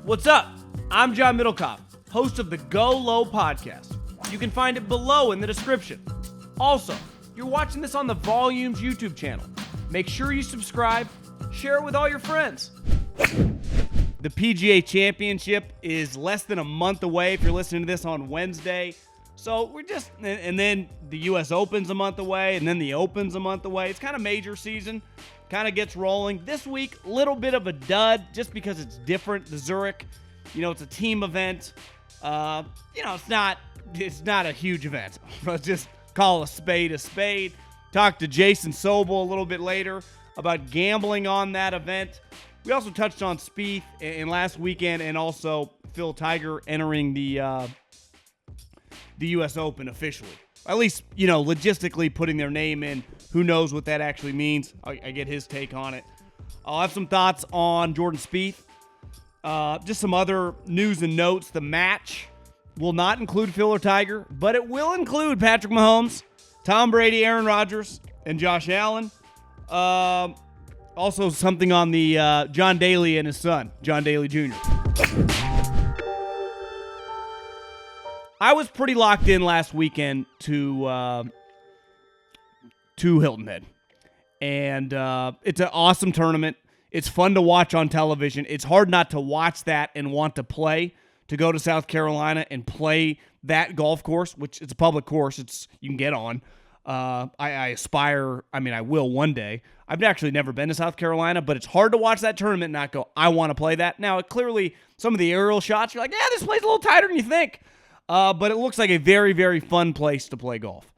What's up? I'm John Middlekauff, host of the GoLow podcast. You can find it below in the description. Also, you're watching this on the Volumes YouTube channel. Make sure you subscribe, share it with all your friends. The PGA Championship is less than a month away if you're listening to this on Wednesday. So and then the U.S. Open's a month away, and then the Open's a month away. It's kind of major season, kind of gets rolling. This week, a little bit of a dud just because it's different. The Zurich, it's a team event. It's not a huge event. Let's just call a spade a spade. Talked to Jason Sobel a little bit later about gambling on that event. We also touched on Spieth in last weekend and also Phil Tiger entering the U.S. Open officially. At least, logistically putting their name in. Who knows what that actually means? I get his take on it. I'll have some thoughts on Jordan Spieth. Just some other news and notes. The match will not include Phil or Tiger, but it will include Patrick Mahomes, Tom Brady, Aaron Rodgers, and Josh Allen. Also something on the John Daly and his son, John Daly Jr. I was pretty locked in last weekend to Hilton Head. And it's an awesome tournament. It's fun to watch on television. It's hard not to watch that and want to play, to go to South Carolina and play that golf course, which it's a public course. You can get on. I aspire, I will one day. I've actually never been to South Carolina, but it's hard to watch that tournament and not go, I want to play that. Now, clearly, some of the aerial shots, you're like, yeah, this play's a little tighter than you think. But it looks like a very, very fun place to play golf.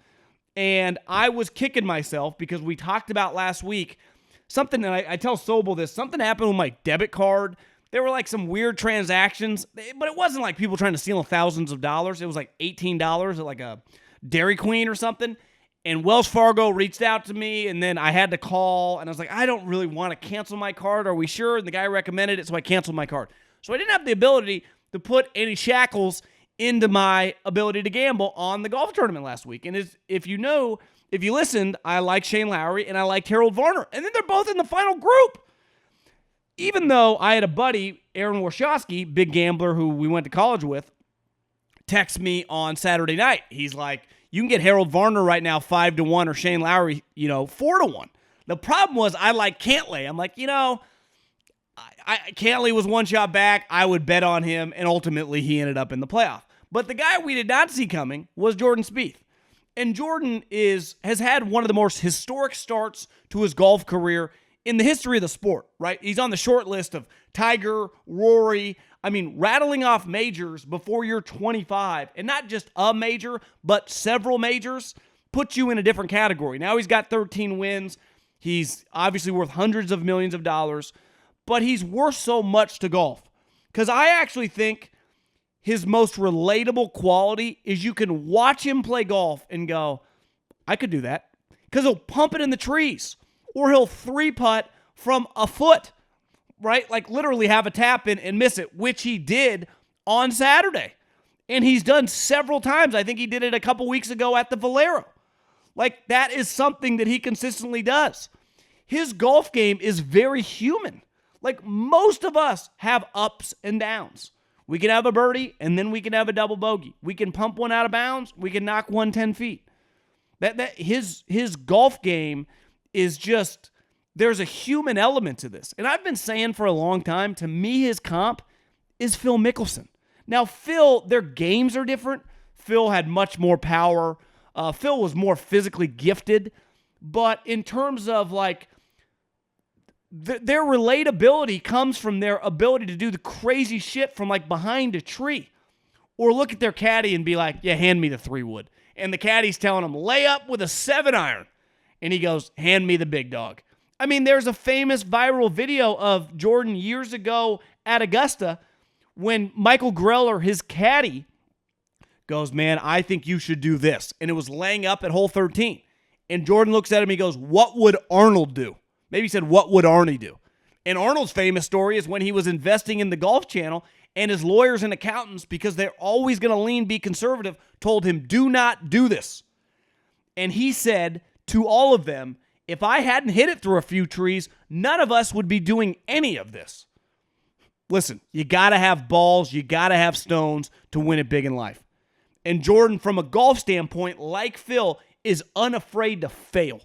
And I was kicking myself because we talked about last week something, and I tell Sobel this, something happened with my debit card. There were like some weird transactions, but it wasn't like people trying to steal thousands of dollars. It was like $18 at like a Dairy Queen or something. And Wells Fargo reached out to me, and then I had to call, and I was like, I don't really want to cancel my card. Are we sure? And the guy recommended it, so I canceled my card. So I didn't have the ability to put any shackles into my ability to gamble on the golf tournament last week. And if you listened, I like Shane Lowry and I liked Harold Varner. And then they're both in the final group. Even though I had a buddy, Aaron Warshawski, big gambler who we went to college with, text me on Saturday night. He's like, you can get Harold Varner right now 5-1 or Shane Lowry, 4-1. The problem was I like Cantlay. I'm like, Cantlay was one shot back. I would bet on him, and ultimately he ended up in the playoff. But the guy we did not see coming was Jordan Spieth. And Jordan has had one of the most historic starts to his golf career in the history of the sport, right? He's on the short list of Tiger, Rory. Rattling off majors before you're 25, and not just a major, but several majors, puts you in a different category. Now he's got 13 wins. He's obviously worth hundreds of millions of dollars. But he's worth so much to golf. Because I actually think his most relatable quality is you can watch him play golf and go, I could do that. Because he'll pump it in the trees. Or he'll three-putt from a foot, right? Like literally have a tap in and miss it, which he did on Saturday. And he's done several times. I think he did it a couple weeks ago at the Valero. Like that is something that he consistently does. His golf game is very human. Like most of us have ups and downs. We can have a birdie and then we can have a double bogey. We can pump one out of bounds. We can knock one 10 feet. His golf game is just, there's a human element to this. And I've been saying for a long time, to me, his comp is Phil Mickelson. Now, Phil, their games are different. Phil had much more power. Phil was more physically gifted. But in terms of like, their relatability comes from their ability to do the crazy shit from like behind a tree. Or look at their caddy and be like, yeah, hand me the 3-wood. And the caddy's telling him, lay up with a 7-iron. And he goes, hand me the big dog. There's a famous viral video of Jordan years ago at Augusta when Michael Greller, his caddy, goes, man, I think you should do this. And it was laying up at hole 13. And Jordan looks at him, he goes, what would Arnold do? Maybe he said, what would Arnie do? And Arnold's famous story is when he was investing in the Golf Channel and his lawyers and accountants, because they're always going to be conservative, told him, do not do this. And he said to all of them, if I hadn't hit it through a few trees, none of us would be doing any of this. Listen, you got to have balls, you got to have stones to win it big in life. And Jordan, from a golf standpoint, like Phil, is unafraid to fail.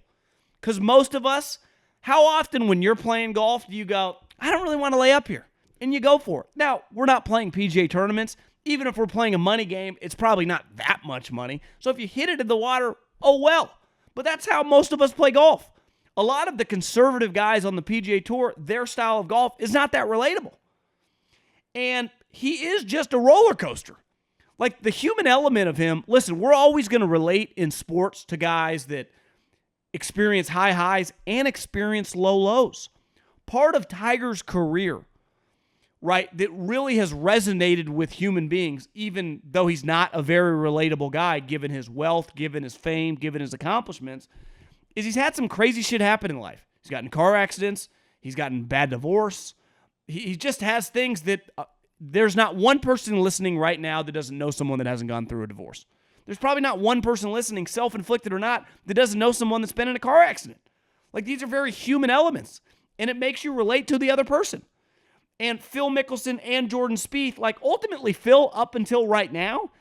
Because most of us, how often when you're playing golf do you go, I don't really want to lay up here? And you go for it. Now, we're not playing PGA tournaments. Even if we're playing a money game, it's probably not that much money. So if you hit it in the water, oh well. But that's how most of us play golf. A lot of the conservative guys on the PGA Tour, their style of golf is not that relatable. And he is just a roller coaster. Like, the human element of him, listen, we're always going to relate in sports to guys that experience high highs and experience low lows. Part of Tiger's career, right, that really has resonated with human beings, even though he's not a very relatable guy, given his wealth, given his fame, given his accomplishments, is he's had some crazy shit happen in life. He's gotten car accidents. He's gotten bad divorce. He just has things that there's not one person listening right now that doesn't know someone that hasn't gone through a divorce. There's probably not one person listening, self-inflicted or not, that doesn't know someone that's been in a car accident. Like, these are very human elements, and it makes you relate to the other person. And Phil Mickelson and Jordan Spieth, like, ultimately Phil, up until right now,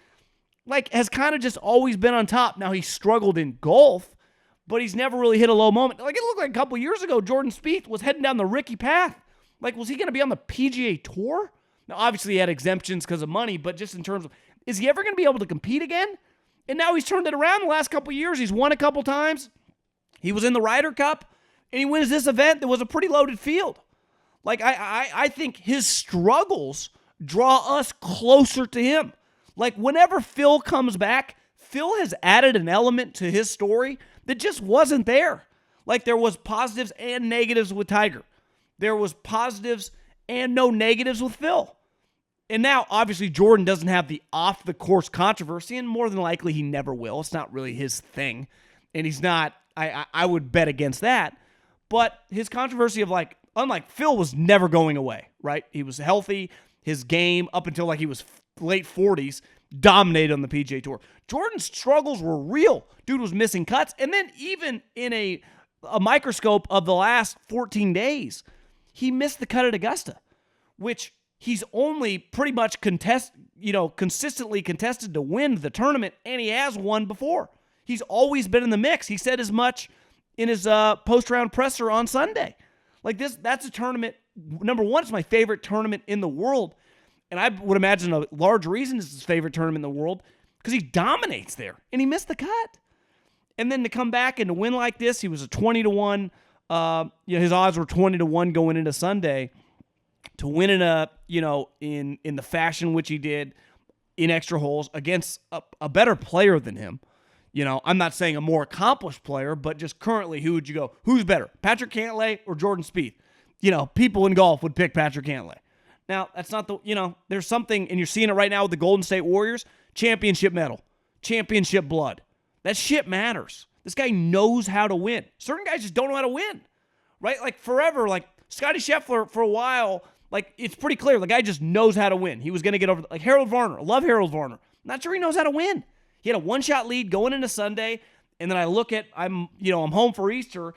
like, has kind of just always been on top. Now, he struggled in golf, but he's never really hit a low moment. Like, it looked like a couple years ago, Jordan Spieth was heading down the Ricky path. Like, was he going to be on the PGA Tour? Now, obviously, he had exemptions because of money, but just in terms of, is he ever going to be able to compete again? And now he's turned it around the last couple years. He's won a couple times. He was in the Ryder Cup, and he wins this event that was a pretty loaded field. Like, I think his struggles draw us closer to him. Like, whenever Phil comes back, Phil has added an element to his story that just wasn't there. Like, there was positives and negatives with Tiger. There was positives and no negatives with Phil. And now, obviously, Jordan doesn't have the off-the-course controversy, and more than likely he never will. It's not really his thing. And he's not, I would bet against that. But his controversy of, like, unlike Phil, was never going away, right? He was healthy. His game, up until like he was late 40s, dominated on the PGA Tour. Jordan's struggles were real. Dude was missing cuts. And then even in a microscope of the last 14 days, he missed the cut at Augusta, which he's only pretty much consistently contested to win the tournament, and he has won before. He's always been in the mix. He said as much in his post-round presser on Sunday. Like, that's a tournament. Number one, it's my favorite tournament in the world, and I would imagine a large reason it's his favorite tournament in the world because he dominates there, and he missed the cut. And then to come back and to win like this, he was a 20-1. His odds were 20-1 going into Sunday. To win in in the fashion which he did in extra holes against a better player than him. I'm not saying a more accomplished player, but just currently, who would you go? Who's better, Patrick Cantlay or Jordan Spieth? People in golf would pick Patrick Cantlay. Now, that's not there's something, and you're seeing it right now with the Golden State Warriors, championship medal, championship blood. That shit matters. This guy knows how to win. Certain guys just don't know how to win, right? Like, forever, like Scottie Scheffler for a while, like, it's pretty clear the guy just knows how to win. He was going to get over, like Harold Varner. I love Harold Varner. Not sure he knows how to win. He had a one-shot lead going into Sunday, and then I look at, I'm home for Easter,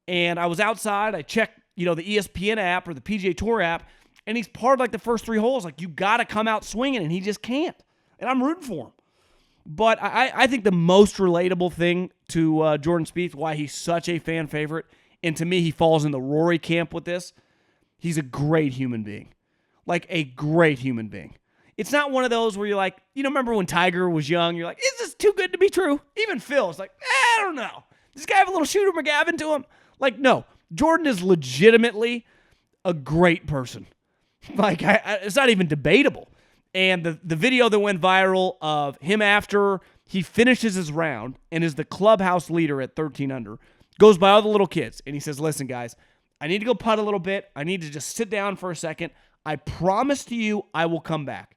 and I was outside. I checked, the ESPN app or the PGA Tour app, and he's parred like the first three holes. Like, you got to come out swinging, and he just can't. And I'm rooting for him. But I think the most relatable thing to Jordan Spieth, why he's such a fan favorite, and to me he falls in the Rory camp with this, he's a great human being. Like, a great human being. It's not one of those where you're like, remember when Tiger was young, you're like, is this too good to be true? Even Phil's like, I don't know. Does this guy have a little Shooter McGavin to him? Like, no. Jordan is legitimately a great person. Like, it's not even debatable. And the video that went viral of him after he finishes his round and is the clubhouse leader at 13 under, goes by all the little kids. And he says, listen, guys, I need to go putt a little bit. I need to just sit down for a second. I promise to you I will come back.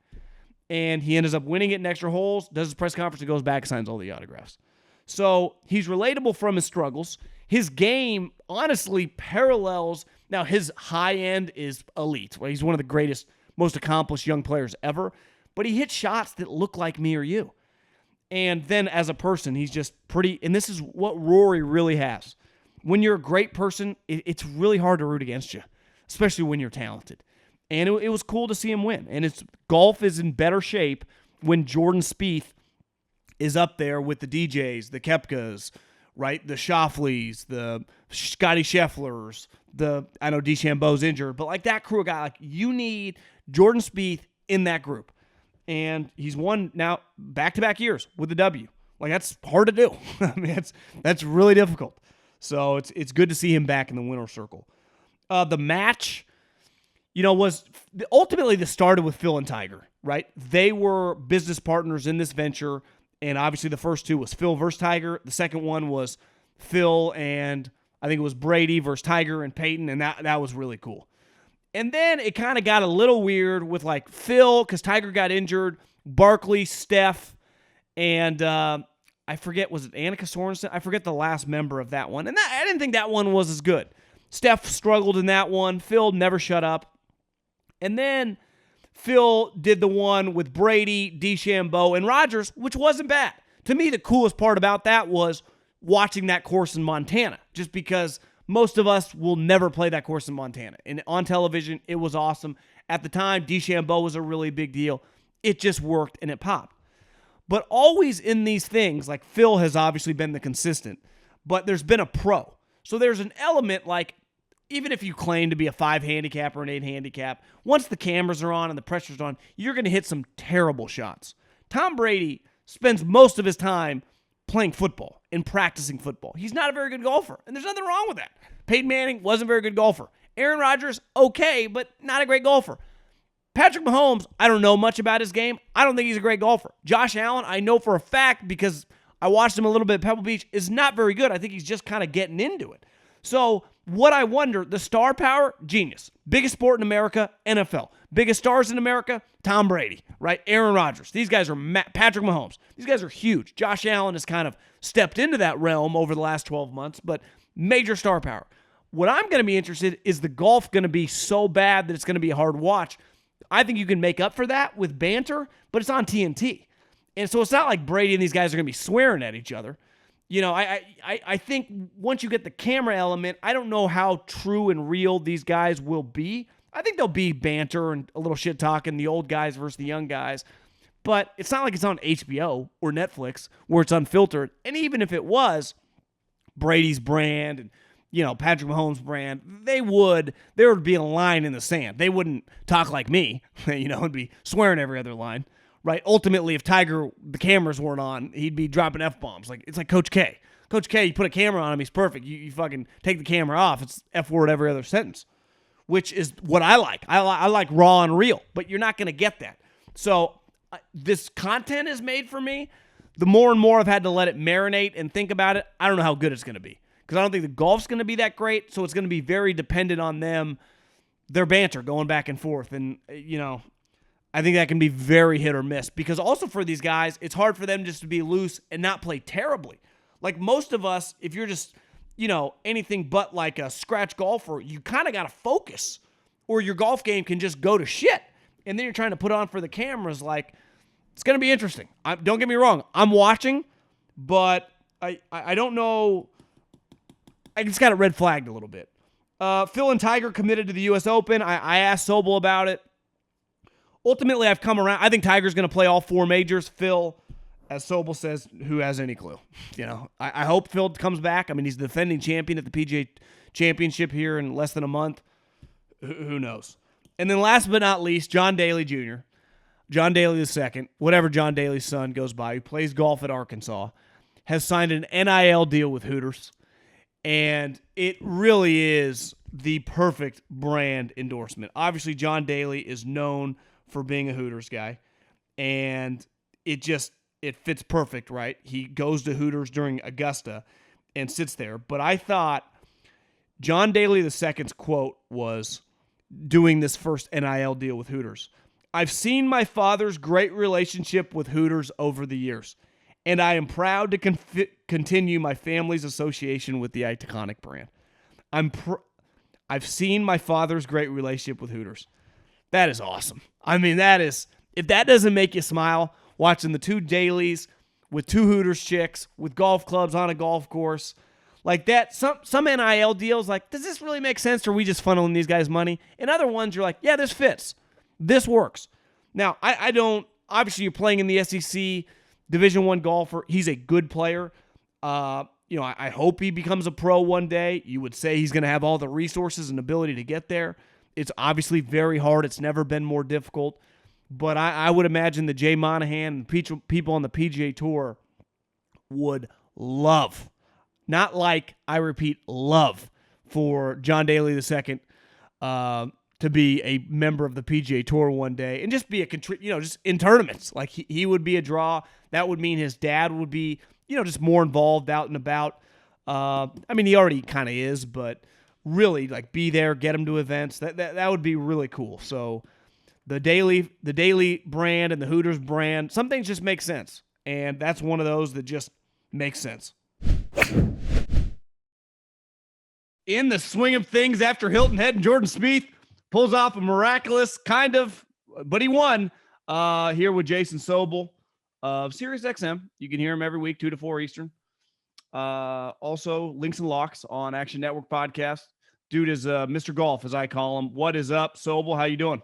And he ends up winning it in extra holes, does his press conference, and goes back, signs all the autographs. So he's relatable from his struggles. His game, honestly, parallels. Now, his high end is elite. Well, he's one of the greatest, most accomplished young players ever. But he hits shots that look like me or you. And then as a person, he's just pretty, and this is what Rory really has. When you're a great person, it's really hard to root against you, especially when you're talented. And it was cool to see him win. And golf is in better shape when Jordan Spieth is up there with the DJs, the Koepkas, right? The Schauffele's, the Scotty Schefflers, I know DeChambeau's injured, but like that crew of guys, like you need Jordan Spieth in that group. And he's won now back-to-back years with the W. Like that's hard to do. I mean, that's really difficult. So it's good to see him back in the winner's circle. The match, was ultimately this started with Phil and Tiger, right? They were business partners in this venture, and obviously the first two was Phil versus Tiger. The second one was Phil and I think it was Brady versus Tiger and Peyton, and that was really cool. And then it kind of got a little weird with like Phil, because Tiger got injured, Barkley, Steph, and I forget, was it Annika Sorensen? I forget the last member of that one. And I didn't think that one was as good. Steph struggled in that one. Phil never shut up. And then Phil did the one with Brady, DeChambeau, and Rodgers, which wasn't bad. To me, the coolest part about that was watching that course in Montana, just because most of us will never play that course in Montana. And on television, it was awesome. At the time, DeChambeau was a really big deal. It just worked and it popped. But always in these things, like Phil has obviously been the consistent, but there's been a pro. So there's an element like, even if you claim to be a 5 handicap or an 8 handicap, once the cameras are on and the pressure's on, you're going to hit some terrible shots. Tom Brady spends most of his time playing football and practicing football. He's not a very good golfer, and there's nothing wrong with that. Peyton Manning wasn't a very good golfer. Aaron Rodgers, okay, but not a great golfer. Patrick Mahomes, I don't know much about his game. I don't think he's a great golfer. Josh Allen, I know for a fact because I watched him a little bit at Pebble Beach, is not very good. I think he's just kind of getting into it. So what I wonder, the star power, genius. Biggest sport in America, NFL. Biggest stars in America, Tom Brady, right? Aaron Rodgers. These guys are Patrick Mahomes. These guys are huge. Josh Allen has kind of stepped into that realm over the last 12 months, but major star power. What I'm going to be interested in is the golf going to be so bad that it's going to be a hard watch. I think you can make up for that with banter, but it's on TNT. And so it's not like Brady and these guys are going to be swearing at each other. I think once you get the camera element, I don't know how true and real these guys will be. I think there'll be banter and a little shit talking, the old guys versus the young guys. But it's not like it's on HBO or Netflix where it's unfiltered. And even if it was Brady's brand and Patrick Mahomes' brand, there would be a line in the sand. They wouldn't talk like me, and be swearing every other line, right? Ultimately, if Tiger, the cameras weren't on, he'd be dropping F-bombs. It's like Coach K. Coach K, you put a camera on him, he's perfect. You fucking take the camera off, it's F-word every other sentence, which is what I like. I like raw and real, but you're not going to get that. So this content is made for me. The more and more I've had to let it marinate and think about it, I don't know how good it's going to be. Because I don't think the golf's going to be that great, so it's going to be very dependent on them, their banter going back and forth. And, I think that can be very hit or miss. Because also for these guys, it's hard for them just to be loose and not play terribly. Like most of us, if you're just, anything but like a scratch golfer, you kind of got to focus. Or your golf game can just go to shit. And then you're trying to put on for the cameras. Like, it's going to be interesting. Don't get me wrong. I'm watching, but I don't know. I just got it red flagged a little bit. Phil and Tiger committed to the U.S. Open. I asked Sobel about it. Ultimately, I've come around. I think Tiger's going to play all 4 majors. Phil, as Sobel says, who has any clue? I hope Phil comes back. I mean, he's the defending champion at the PGA Championship here in less than a month. Who knows? And then last but not least, John Daly Jr., John Daly II, whatever John Daly's son goes by, who plays golf at Arkansas, has signed an NIL deal with Hooters. And it really is the perfect brand endorsement. Obviously, John Daly is known for being a Hooters guy. And it fits perfect, right? He goes to Hooters during Augusta and sits there. But I thought John Daly II's quote was doing this first NIL deal with Hooters. I've seen my father's great relationship with Hooters over the years. And I am proud to continue my family's association with the iconic brand. I've seen my father's great relationship with Hooters. That is awesome. I mean, if that doesn't make you smile, watching the 2 Dalys with 2 Hooters chicks with golf clubs on a golf course, like that. Some NIL deals, like, does this really make sense? Or are we just funneling these guys money? And other ones, you're like, yeah, this fits. This works. Now, I don't. Obviously, you're playing in the SEC, Division I golfer. He's a good player. I hope he becomes a pro one day. You would say he's going to have all the resources and ability to get there. It's obviously very hard. It's never been more difficult. But I would imagine that Jay Monahan and people on the PGA Tour would love, not like, I repeat, love for John Daly II to be a member of the PGA Tour one day and just be just in tournaments. Like he would be a draw. That would mean his dad would be, just more involved out and about. He already kind of is, but really, like, be there, get him to events. That would be really cool. So the Daly brand and the Hooters brand, some things just make sense. And that's one of those that just makes sense. In the swing of things after Hilton Head and Jordan Spieth pulls off a miraculous but he won here with Jason Sobel of SiriusXM. You can hear him every week, 2 to 4 Eastern. Also, Links and Locks on Action Network podcast. Dude is Mr. Golf, as I call him. What is up, Sobel? How you doing?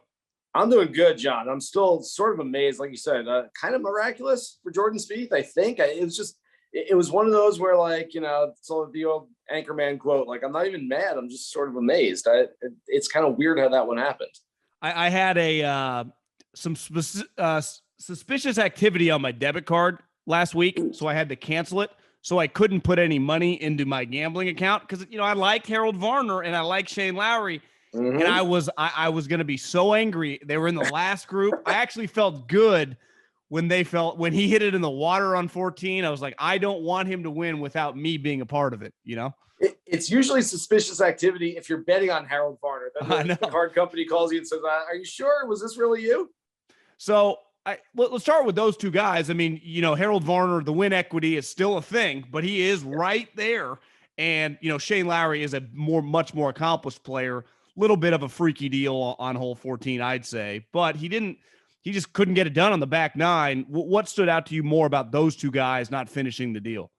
I'm doing good, John. I'm still sort of amazed, like you said, kind of miraculous for Jordan Spieth, I think. It was one of those where, like, so the old Anchorman quote, like, I'm not even mad. I'm just sort of amazed. It's kind of weird how that one happened. I had some suspicious activity on my debit card last week, so I had to cancel it. So I couldn't put any money into my gambling account because, I like Harold Varner and I like Shane Lowry. Mm-hmm. And I was going to be so angry. They were in the last group. I actually felt good when he hit it in the water on 14. I was like, I don't want him to win without me being a part of it, It's usually suspicious activity if you're betting on Harold Varner. Then the card company calls you and says, are you sure? Was this really you? So let's start with those two guys. Harold Varner, the win equity is still a thing, but he is right there. And, Shane Lowry is a much more accomplished player, little bit of a freaky deal on hole 14, I'd say, but he just couldn't get it done on the back nine. What stood out to you more about those two guys not finishing the deal?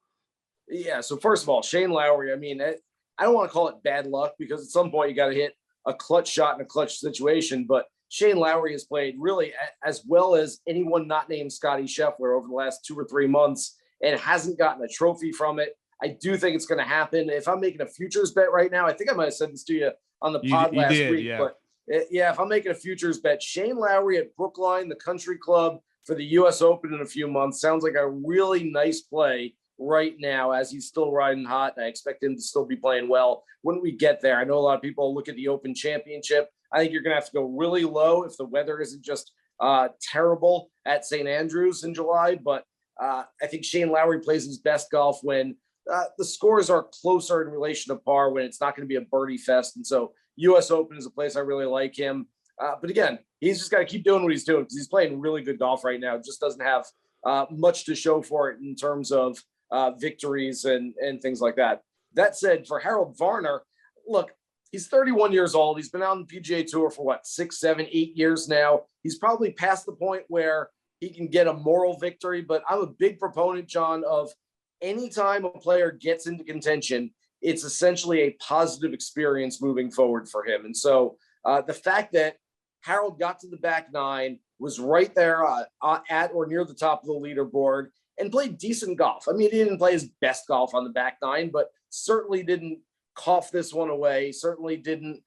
Yeah. So first of all, Shane Lowry, I don't want to call it bad luck because at some point you got to hit a clutch shot in a clutch situation, but Shane Lowry has played really as well as anyone not named Scottie Scheffler over the last 2 or 3 months and hasn't gotten a trophy from it. I do think it's going to happen. If I'm making a futures bet right now, I think I might have said this to you on the pod last week, yeah. But if I'm making a futures bet, Shane Lowry at Brookline, the country club for the U.S. Open in a few months, sounds like a really nice play right now as he's still riding hot. I expect him to still be playing well when we get there. I know a lot of people look at the Open Championship. I think you're going to have to go really low if the weather isn't just terrible at St. Andrews in July. But I think Shane Lowry plays his best golf when the scores are closer in relation to par, when it's not going to be a birdie fest. And so U.S. Open is a place I really like him. But again, he's just got to keep doing what he's doing because he's playing really good golf right now. Just doesn't have much to show for it in terms of victories and things like that. That said, for Harold Varner, look, he's 31 years old. He's been on the PGA Tour for 6, 7, 8 years now. He's probably past the point where he can get a moral victory, but I'm a big proponent, John, of anytime a player gets into contention, it's essentially a positive experience moving forward for him. And so the fact that Harold got to the back nine, was right there at or near the top of the leaderboard, and played decent golf. He didn't play his best golf on the back nine, but certainly didn't cough this one away, certainly didn't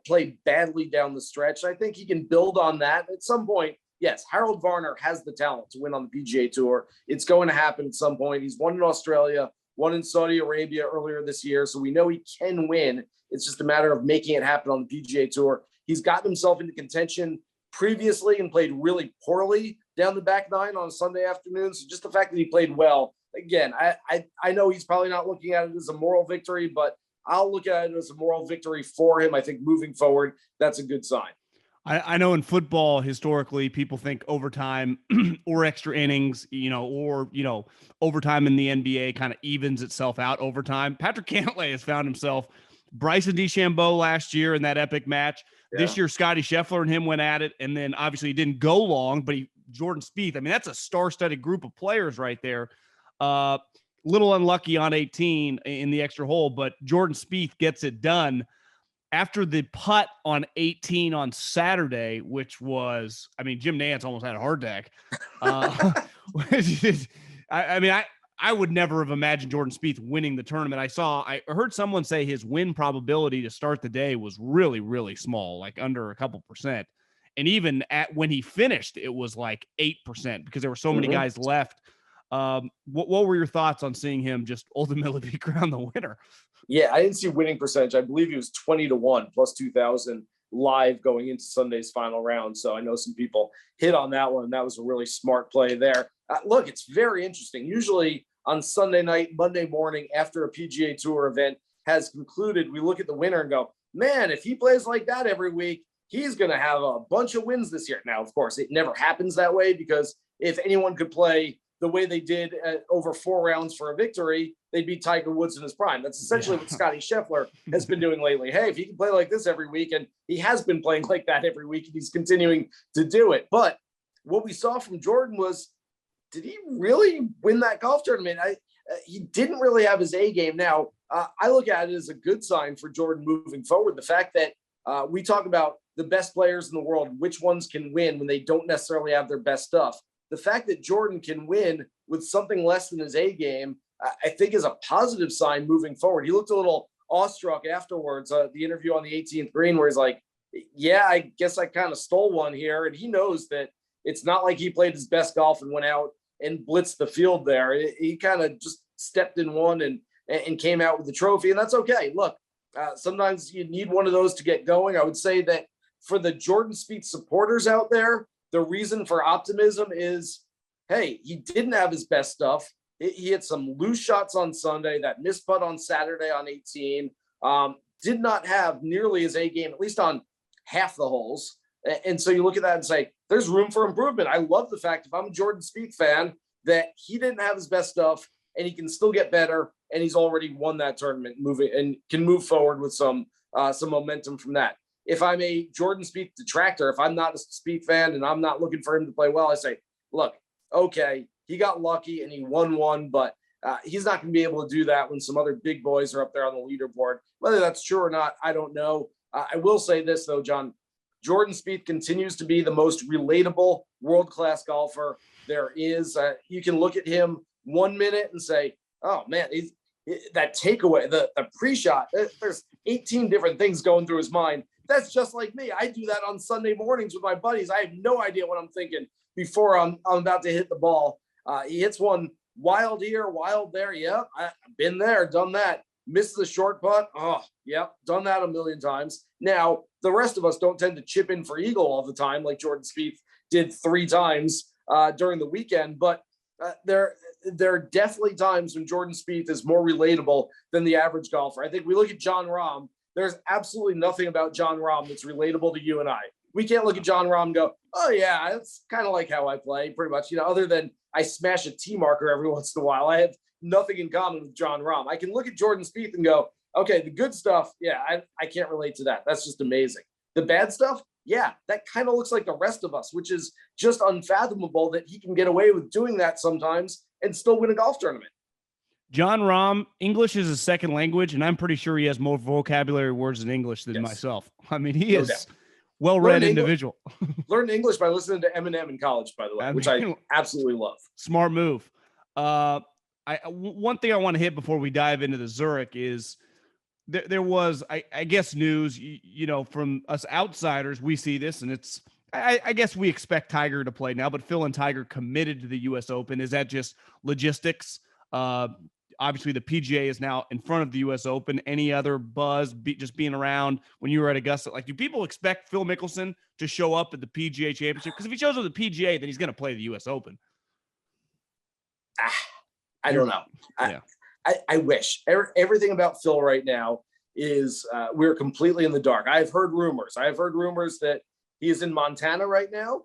play badly down the stretch. I think he can build on that at some point. Yes, Harold Varner has the talent to win on the PGA Tour. It's going to happen at some point. He's won in Australia, won in Saudi Arabia earlier this year, so we know he can win. It's just a matter of making it happen on the PGA Tour. He's gotten himself into contention previously and played really poorly down the back nine on a Sunday afternoon. So just the fact that he played well, again, I know he's probably not looking at it as a moral victory, but I'll look at it as a moral victory for him. I think moving forward, that's a good sign. I know in football, historically, people think overtime or extra innings, or overtime in the NBA kind of evens itself out over time. Patrick Cantlay has found himself Bryson DeChambeau last year in that epic match. Yeah. This year, Scottie Scheffler and him went at it. And then obviously he didn't go long, but Jordan Spieth, that's a star-studded group of players right there. little unlucky on 18 in the extra hole, but Jordan Spieth gets it done after the putt on 18 on Saturday, which was, I mean, Jim Nantz almost had a heart attack. I would never have imagined Jordan Spieth winning the tournament. I heard someone say his win probability to start the day was really, really small, like under a couple percent. And even when he finished, it was like 8% because there were so many guys left. What were your thoughts on seeing him just ultimately be crowned the winner? Yeah, I didn't see winning percentage. I believe he was 20-1 plus 2,000 live going into Sunday's final round. So I know some people hit on that one. That was a really smart play there. Look, it's very interesting. Usually on Sunday night, Monday morning, after a PGA Tour event has concluded, we look at the winner and go, man, if he plays like that every week, he's going to have a bunch of wins this year. Now, of course, it never happens that way because if anyone could play the way they did over 4 rounds for a victory, they'd be Tiger Woods in his prime. That's essentially what Scotty Scheffler has been doing lately. Hey, if he can play like this every week, and he has been playing like that every week, and he's continuing to do it. But what we saw from Jordan was, did he really win that golf tournament? He didn't really have his A game. Now, I look at it as a good sign for Jordan moving forward. The fact that we talk about the best players in the world, which ones can win when they don't necessarily have their best stuff. The fact that Jordan can win with something less than his A game, I think is a positive sign moving forward. He looked a little awestruck afterwards, the interview on the 18th green, where he's like, yeah, I guess I kind of stole one here. And he knows that it's not like he played his best golf and went out and blitzed the field there. He kind of just stepped in one and came out with the trophy, and that's okay. Look, sometimes you need one of those to get going. I would say that for the Jordan Spieth supporters out there, the reason for optimism is, hey, he didn't have his best stuff. He hit some loose shots on Sunday, that missed putt on Saturday on 18, did not have nearly his A game, at least on half the holes. And so you look at that and say, there's room for improvement. I love the fact, if I'm a Jordan Spieth fan, that he didn't have his best stuff and he can still get better. And he's already won that tournament, moving and can move forward with some momentum from that. If I'm a Jordan Spieth detractor, if I'm not a Spieth fan and I'm not looking for him to play well, I say, look, okay, he got lucky and he won one, but he's not going to be able to do that when some other big boys are up there on the leaderboard. Whether that's true or not, I don't know. I will say this, though, John. Jordan Spieth continues to be the most relatable world-class golfer there is. You can look at him 1 minute and say, oh, man, that takeaway, the pre-shot, there's 18 different things going through his mind. That's just like me. I do that on Sunday mornings with my buddies. I have no idea what I'm thinking before I'm about to hit the ball. He hits one wild here, wild there. Yep, I've been there, done that. Misses a short putt. Oh, yep, done that a million times. Now, the rest of us don't tend to chip in for eagle all the time like Jordan Spieth did 3 times during the weekend. But there are definitely times when Jordan Spieth is more relatable than the average golfer. I think we look at Jon Rahm. There's absolutely nothing about Jon Rahm that's relatable to you and I. We can't look at Jon Rahm and go, oh, yeah, it's kind of like how I play, pretty much. Other than I smash a T marker every once in a while. I have nothing in common with Jon Rahm. I can look at Jordan Spieth and go, okay, the good stuff, yeah, I can't relate to that. That's just amazing. The bad stuff, yeah, that kind of looks like the rest of us, which is just unfathomable that he can get away with doing that sometimes and still win a golf tournament. Jon Rahm, English is his second language, and I'm pretty sure he has more vocabulary words in English than myself. I mean, he is well-read individual. Learned English by listening to Eminem in college, by the way, which I absolutely love. Smart move. One thing I want to hit before we dive into the Zurich is there was, I guess, news, from us outsiders. We see this, and it's, I guess we expect Tiger to play now, but Phil and Tiger committed to the U.S. Open. Is that just logistics? Obviously, the PGA is now in front of the U.S. Open. Any other buzz just being around when you were at Augusta? Like, do people expect Phil Mickelson to show up at the PGA Championship? Because if he shows up at the PGA, then he's going to play the U.S. Open. I don't know. I wish. Everything about Phil right now is we're completely in the dark. I've heard rumors. That he is in Montana right now.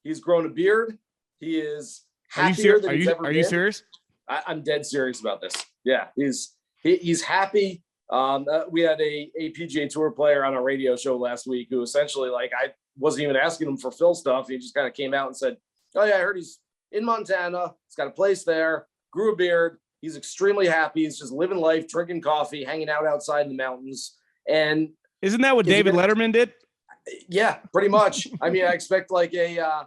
He's grown a beard. He is happier than he's ever been. Are you serious? I'm dead serious about this. Yeah, he's happy. We had a PGA Tour player on a radio show last week who essentially, like, I wasn't even asking him for Phil stuff. He just kind of came out and said, oh, yeah, I heard he's in Montana. He's got a place there, grew a beard, He's extremely happy. He's just living life, drinking coffee, hanging out outside in the mountains. And isn't that what David Letterman did? Yeah, pretty much. I mean, I expect like a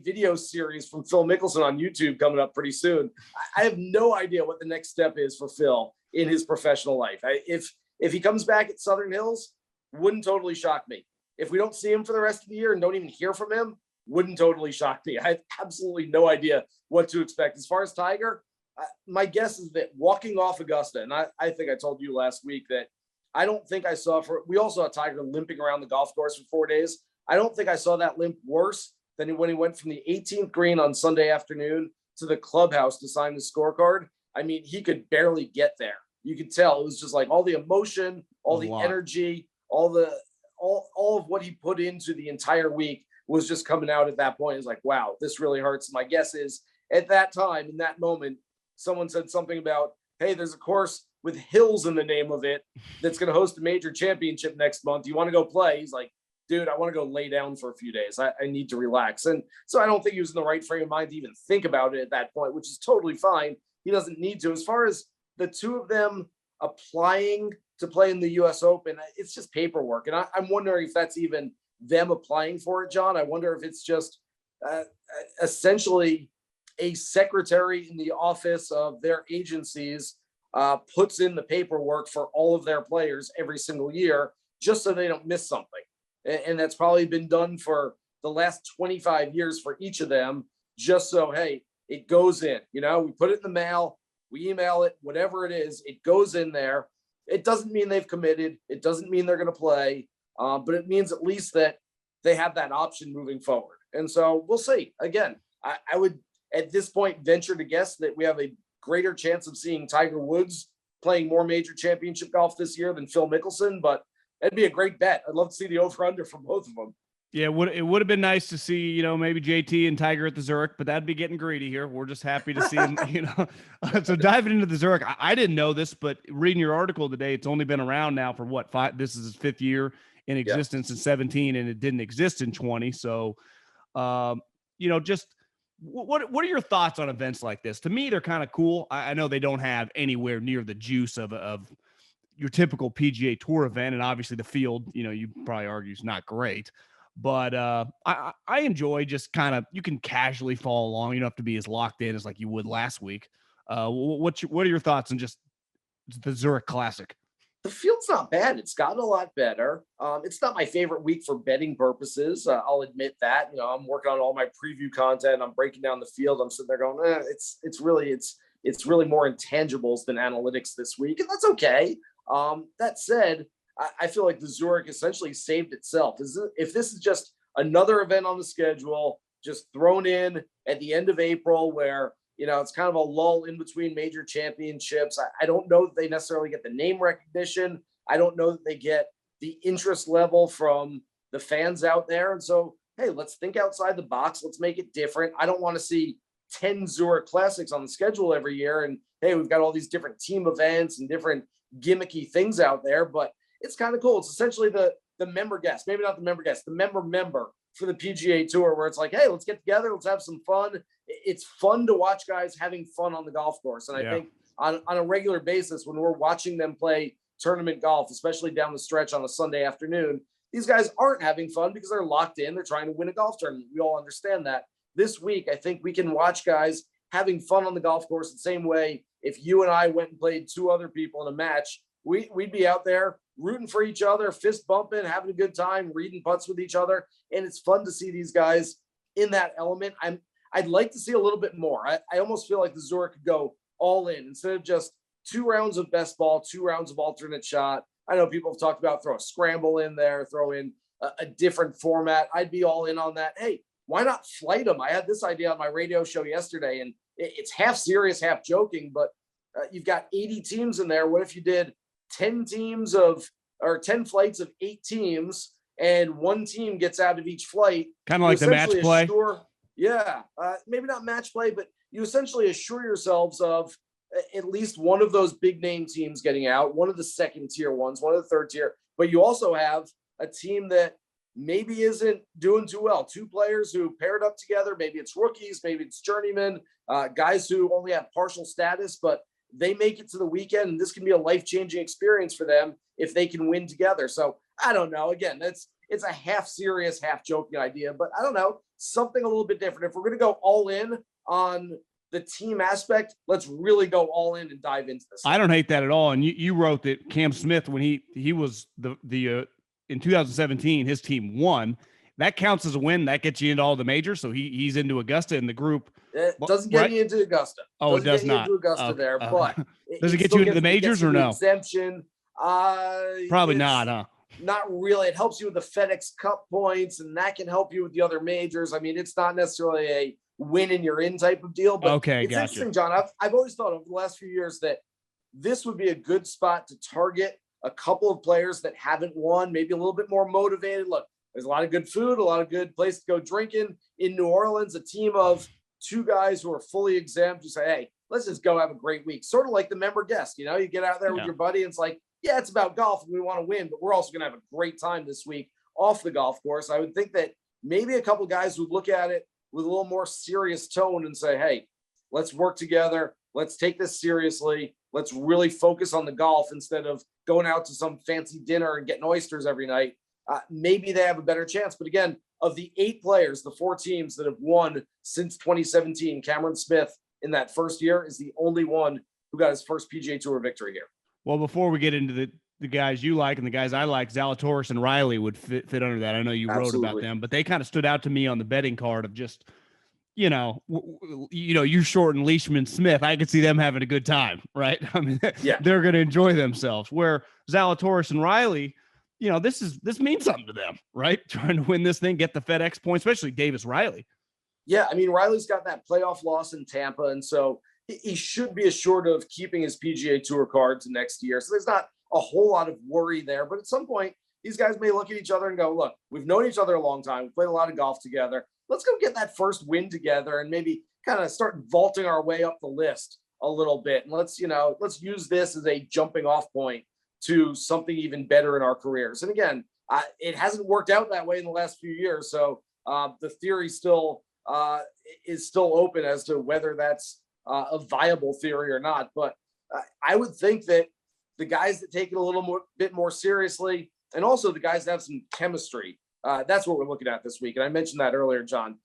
video series from Phil Mickelson on YouTube coming up pretty soon. I have no idea what the next step is for Phil in his professional life. If he comes back at Southern Hills, wouldn't totally shock me. If we don't see him for the rest of the year and don't even hear from him, wouldn't totally shock me. I have absolutely no idea what to expect. As far as Tiger, my guess is that walking off Augusta, and I think I told you last week that I don't think I saw we all saw Tiger limping around the golf course for 4 days. I don't think I saw that limp worse than when he went from the 18th green on Sunday afternoon to the clubhouse to sign the scorecard. I mean, he could barely get there. You could tell it was just like all the emotion, all the energy, all of what he put into the entire week was just coming out at that point. It's like, wow, this really hurts. My guess is at that time, in that moment, someone said something about, hey, there's a course with hills in the name of it that's going to host a major championship next month. You want to go play? He's like, dude, I want to go lay down for a few days. I need to relax. And so I don't think he was in the right frame of mind to even think about it at that point, which is totally fine. He doesn't need to. As far as the two of them applying to play in the US Open, it's just paperwork. And I'm wondering if that's even them applying for it, John. I wonder if it's just essentially a secretary in the office of their agencies puts in the paperwork for all of their players every single year, just so they don't miss something. And that's probably been done for the last 25 years for each of them, just so, hey, it goes in, we put it in the mail, we email it, whatever it is, it goes in there. It doesn't mean they've committed. It doesn't mean they're going to play, but it means at least that they have that option moving forward. And so we'll see. Again, I would, at this point, venture to guess that we have a greater chance of seeing Tiger Woods playing more major championship golf this year than Phil Mickelson, but that'd be a great bet. I'd love to see the over-under for both of them. Yeah, it would have been nice to see, maybe JT and Tiger at the Zurich, but that'd be getting greedy here. We're just happy to see him, So diving into the Zurich, I didn't know this, but reading your article today, it's only been around now for what, this is his 5th year in existence in 17, and it didn't exist in 20. So, just what are your thoughts on events like this? To me, they're kind of cool. I know they don't have anywhere near the juice of your typical PGA Tour event, and obviously the field, you probably argue is not great. But I enjoy just kind of, you can casually follow along. You don't have to be as locked in as like you would last week. What are your thoughts on just the Zurich Classic? The field's not bad. It's gotten a lot better. It's not my favorite week for betting purposes. I'll admit that. I'm working on all my preview content. I'm breaking down the field. I'm sitting there going, it's really more intangibles than analytics this week, and that's okay. That said, I feel like the Zurich essentially saved itself. If this is just another event on the schedule, just thrown in at the end of April where, it's kind of a lull in between major championships. I don't know that they necessarily get the name recognition. I don't know that they get the interest level from the fans out there. And so, hey, let's think outside the box. Let's make it different. I don't want to see 10 Zurich Classics on the schedule every year. And hey, we've got all these different team events and different gimmicky things out there, but it's kind of cool. It's essentially the member guest, maybe not the member guest, the member for the PGA Tour, where it's like, hey, let's get together, let's have some fun. It's fun to watch guys having fun on the golf course. And I think on a regular basis, when we're watching them play tournament golf, especially down the stretch on a Sunday afternoon, these guys aren't having fun because they're locked in. They're trying to win a golf tournament. We all understand that. This week, I think we can watch guys having fun on the golf course the same way if you and I went and played 2 other people in a match, we'd be out there rooting for each other, fist bumping, having a good time, reading putts with each other. And it's fun to see these guys in that element. I'd like to see a little bit more. I almost feel like the Zurich could go all in instead of just 2 rounds of best ball, 2 rounds of alternate shot. I know people have talked about throw a scramble in there, throw in a different format. I'd be all in on that. Hey, why not flight them? I had this idea on my radio show yesterday, and it's half serious, half joking, but you've got 80 teams in there. What if you did 10 flights of 8 teams, and 1 team gets out of each flight? Kind of like the match play. Maybe not match play, but you essentially assure yourselves of at least one of those big name teams getting out, one of the second tier ones, one of the third tier, but you also have a team that maybe isn't doing too well. Two players who paired up together, maybe it's rookies, maybe it's journeymen, guys who only have partial status, but they make it to the weekend, and this can be a life-changing experience for them if they can win together. So I don't know. Again, it's a half serious, half joking idea, but I don't know, something a little bit different. If we're going to go all in on the team aspect, let's really go all in and dive into this. I don't hate that at all. And you wrote that Cam Smith, when he was the in 2017, his team won. That counts as a win. That gets you into all the majors. So he's into Augusta in the group. It doesn't get you into Augusta. Oh, it does not. Into Augusta there, but does it get you into the majors or no? Exemption. Probably not, huh? Not really. It helps you with the FedEx Cup points, and that can help you with the other majors. I mean, it's not necessarily a win and you're in type of deal, but okay, it's interesting, John. I've always thought over the last few years that this would be a good spot to target a couple of players that haven't won, maybe a little bit more motivated. Look, there's a lot of good food, a lot of good place to go drinking in New Orleans, a team of two guys who are fully exempt. You say, hey, let's just go have a great week. Sort of like the member guest, you get out there with your buddy and it's like, yeah, it's about golf and we want to win, but we're also going to have a great time this week off the golf course. I would think that maybe a couple guys would look at it with a little more serious tone and say, hey, let's work together. Let's take this seriously. Let's really focus on the golf instead of going out to some fancy dinner and getting oysters every night. Maybe they have a better chance. But again, of the 8 players, the 4 teams that have won since 2017, Cameron Smith in that first year is the only one who got his first PGA Tour victory here. Well, before we get into the guys you like and the guys I like, Zalatoris and Riley would fit under that. I know you wrote about them, but they kind of stood out to me on the betting card of just, you shorten Leishman Smith. I could see them having a good time, right? I mean, they're going to enjoy themselves. Where Zalatoris and Riley, this means something to them, right? Trying to win this thing, get the FedEx point, especially Davis Riley. Yeah, I mean, Riley's got that playoff loss in Tampa, and so he should be assured of keeping his PGA Tour card to next year. So there's not a whole lot of worry there. But at some point, these guys may look at each other and go, look, we've known each other a long time. We've played a lot of golf together. Let's go get that first win together and maybe kind of start vaulting our way up the list a little bit. And let's use this as a jumping off point to something even better in our careers. And again, it hasn't worked out that way in the last few years. So the theory still is still open as to whether that's a viable theory or not. But I would think that the guys that take it a little bit more seriously, and also the guys that have some chemistry, that's what we're looking at this week. And I mentioned that earlier, John,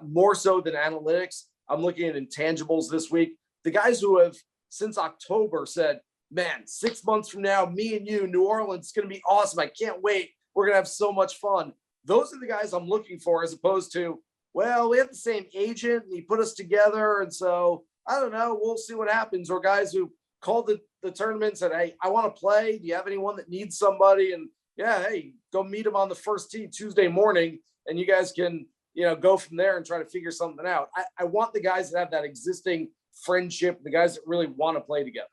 more so than analytics. I'm looking at intangibles this week. The guys who have since October said, man, 6 months from now, me and you, New Orleans, it's going to be awesome. I can't wait. We're going to have so much fun. Those are the guys I'm looking for, as opposed to, well, we have the same agent and he put us together. And so I don't know, we'll see what happens. Or guys who called the tournament and said, hey, I want to play. Do you have anyone that needs somebody? And yeah, hey, go meet them on the first tee Tuesday morning, and you guys can, go from there and try to figure something out. I want the guys that have that existing friendship, the guys that really want to play together.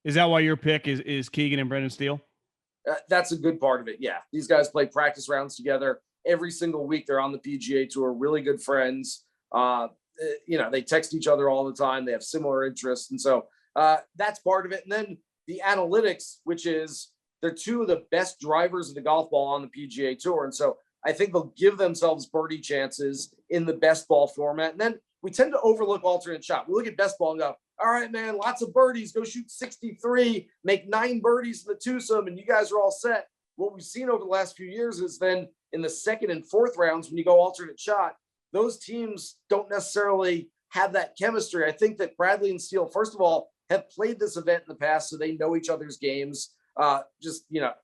Is that why your pick is Keegan and Brendan Steele? That's a good part of it. Yeah. These guys play practice rounds together every single week. They're on the PGA Tour, really good friends. They text each other all the time. They have similar interests. And so that's part of it. And then the analytics, which is they're two of the best drivers of the golf ball on the PGA Tour. And so I think they'll give themselves birdie chances in the best ball format. And then we tend to overlook alternate shot. We look at best ball and go, all right, man, lots of birdies, go shoot 63, make 9 birdies in the twosome, and you guys are all set. What we've seen over the last few years is then in the second and fourth rounds, when you go alternate shot, those teams don't necessarily have that chemistry. I think that Bradley and Steele, first of all, have played this event in the past, so they know each other's games,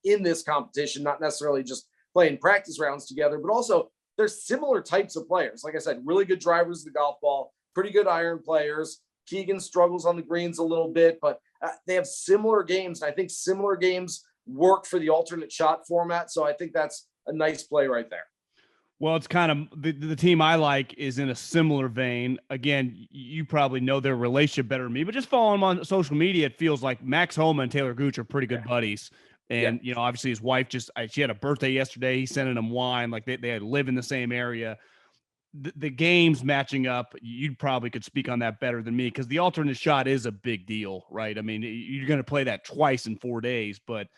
in this competition, not necessarily just playing practice rounds together, but also they're similar types of players. Like I said, really good drivers of the golf ball, pretty good iron players. Keegan struggles on the greens a little bit, but they have similar games. I think similar games work for the alternate shot format. So I think that's a nice play right there. Well, it's kind of the team I like is in a similar vein. Again, you probably know their relationship better than me, but just following them on social media, it feels like Max Homa and Taylor Gooch are pretty good buddies. And, obviously his wife she had a birthday yesterday. He's sending them wine. Like they live in the same area. The games matching up, you probably could speak on that better than me, because the alternate shot is a big deal, right? I mean, you're going to play that twice in 4 days, but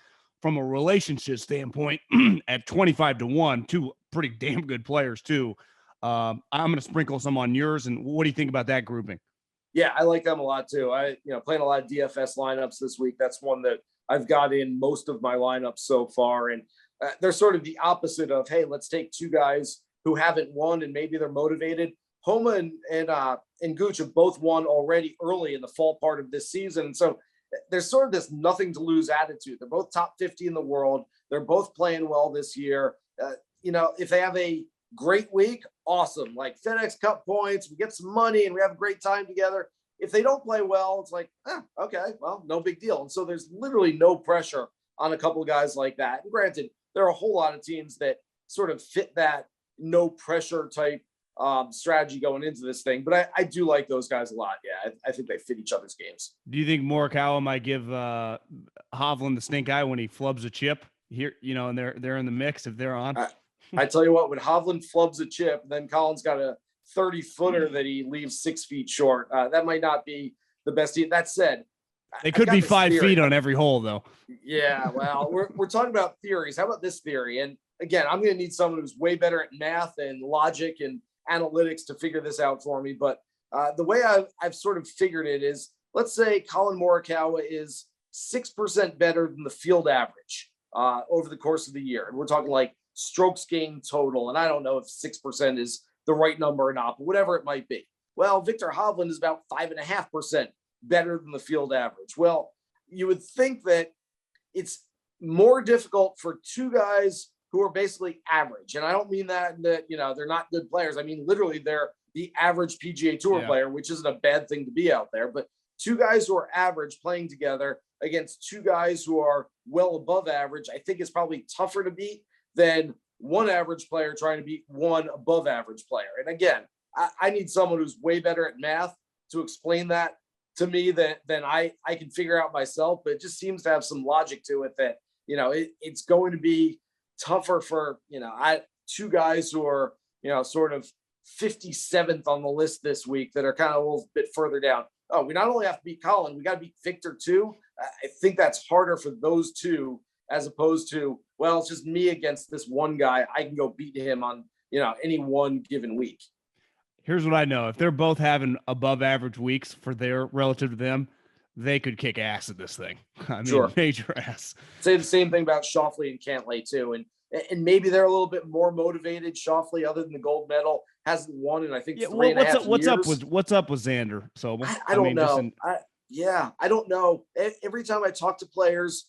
from a relationship standpoint, at 25-1, two pretty damn good players too. I'm going to sprinkle some on yours. And what do you think about that grouping? Yeah, I like them a lot too. Playing a lot of DFS lineups this week. That's one that I've got in most of my lineups so far. And they're sort of the opposite of, hey, let's take two guys who haven't won and maybe they're motivated. Homa and Gooch have both won already early in the fall part of this season. And so there's sort of this nothing to lose attitude. They're both top 50 in the world. They're both playing well this year. If they have a great week, awesome. Like FedEx Cup points, we get some money and we have a great time together. If they don't play well, it's like, okay, well, no big deal. And so there's literally no pressure on a couple of guys like that. And granted, there are a whole lot of teams that sort of fit that no pressure type strategy going into this thing. But I do like those guys a lot. Yeah, I think they fit each other's games. Do you think Morikawa might give Hovland the stink eye when he flubs a chip here, and they're in the mix if they're on? I tell you what, when Hovland flubs a chip, then Colin's got a 30-footer that he leaves 6 feet short. That might not be the best. That said, they could be 5 feet on every hole, though. Yeah, well, we're talking about theories. How about this theory? And again, I'm going to need someone who's way better at math and logic and analytics to figure this out for me. But the way I've sort of figured it is, let's say Colin Morikawa is 6% better than the field average over the course of the year. And we're talking like strokes gained total. And I don't know if 6% is the right number or not, but whatever it might be. Well, Victor Hovland is about 5.5% better than the field average. Well, you would think that it's more difficult for two guys who are basically average. And I don't mean that they're not good players. I mean, literally they're the average PGA Tour player, which isn't a bad thing to be out there. But two guys who are average playing together against two guys who are well above average, I think it's probably tougher to beat than one average player trying to beat one above average player. And again, I need someone who's way better at math to explain that to me than I can figure out myself. But it just seems to have some logic to it that, it's going to be tougher for, two guys who are, sort of 57th on the list this week that are kind of a little bit further down. Oh, we not only have to beat Colin, we got to beat Victor too. I think that's harder for those two as opposed to, well, it's just me against this one guy. I can go beat him on, any one given week. Here's what I know. If they're both having above average weeks for their relative to them, they could kick ass at this thing. I mean, sure. Major ass. Say the same thing about Schauffele and Cantlay too. And maybe they're a little bit more motivated. Schauffele, other than the gold medal, hasn't won in, I think, 3.5 years. What's up with Xander Sobel? I don't know. I don't know. Every time I talk to players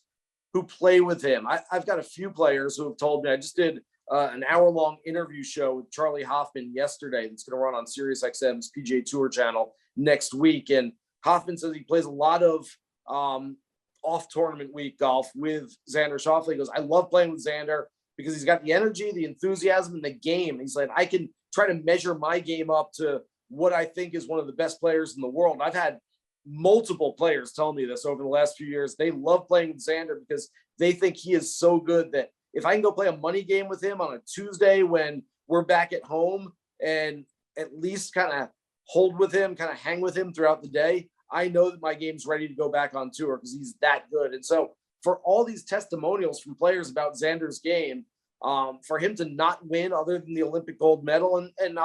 who play with him, I've got a few players who have told me. I just did an hour-long interview show with Charlie Hoffman yesterday that's going to run on SiriusXM's PGA Tour channel next week. And Hoffman says he plays a lot of off-tournament week golf with Xander Schauffele. He goes, I love playing with Xander because he's got the energy, the enthusiasm, and the game. He's like, I can try to measure my game up to what I think is one of the best players in the world. I've had multiple players tell me this over the last few years. They love playing with Xander because they think he is so good that if I can go play a money game with him on a Tuesday when we're back at home and at least kind of hold with him, kind of hang with him throughout the day, I know that my game's ready to go back on tour because he's that good. And so for all these testimonials from players about Xander's game, for him to not win other than the Olympic gold medal, and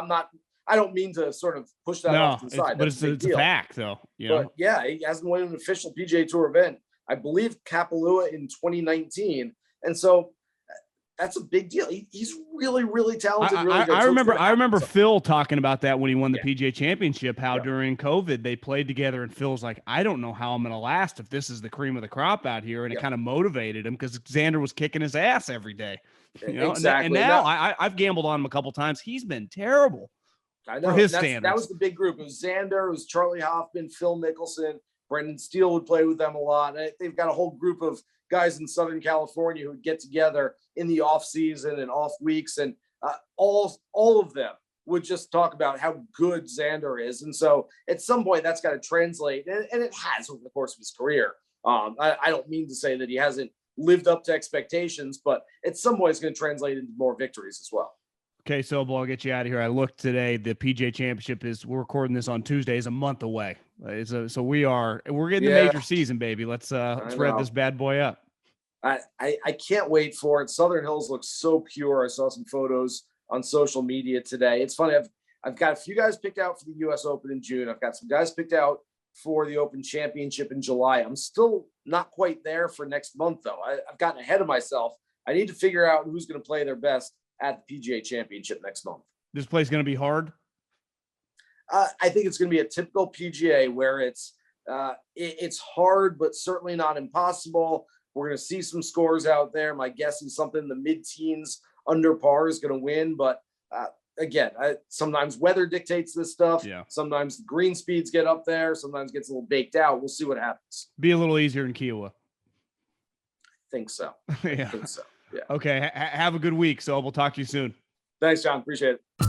I don't mean to sort of push that off to the side. But it's a fact, though. But yeah, he hasn't won an official PGA Tour event. I believe Kapalua in 2019. And so that's a big deal. He's really, really talented. Really good. I remember Phil talking about that when he won the PGA Championship, how during COVID they played together, and Phil's like, I don't know how I'm going to last if this is the cream of the crop out here. And it kind of motivated him because Xander was kicking his ass every day. Exactly. And now I've gambled on him a couple times. He's been terrible. I know. For his standards. That was the big group. It was Xander, it was Charlie Hoffman, Phil Mickelson, Brendan Steele would play with them a lot. They've got a whole group of guys in Southern California who would get together in the off season and off weeks, and all of them would just talk about how good Xander is. And so at some point that's got to translate, and it has over the course of his career. I don't mean to say that he hasn't lived up to expectations, but at some point it's going to translate into more victories as well. Okay, Sobel, I'll get you out of here. I looked today. The PGA Championship we're recording this on Tuesday, is a month away. So we're getting the major season, baby. Let's rev this bad boy up. I can't wait for it. Southern Hills looks so pure. I saw some photos on social media today. It's funny. I've got a few guys picked out for the U.S. Open in June. I've got some guys picked out for the Open Championship in July. I'm still not quite there for next month, though. I've gotten ahead of myself. I need to figure out who's going to play their best at the PGA Championship next month. This play's going to be hard? I think it's going to be a typical PGA where it's hard, but certainly not impossible. We're going to see some scores out there. My guess is something in the mid-teens under par is going to win. But again, sometimes weather dictates this stuff. Yeah. Sometimes the green speeds get up there. Sometimes it gets a little baked out. We'll see what happens. Be a little easier in Kiowa. I think so. Yeah. I think so. Yeah. Okay. Have a good week. So we'll talk to you soon. Thanks, John. Appreciate it.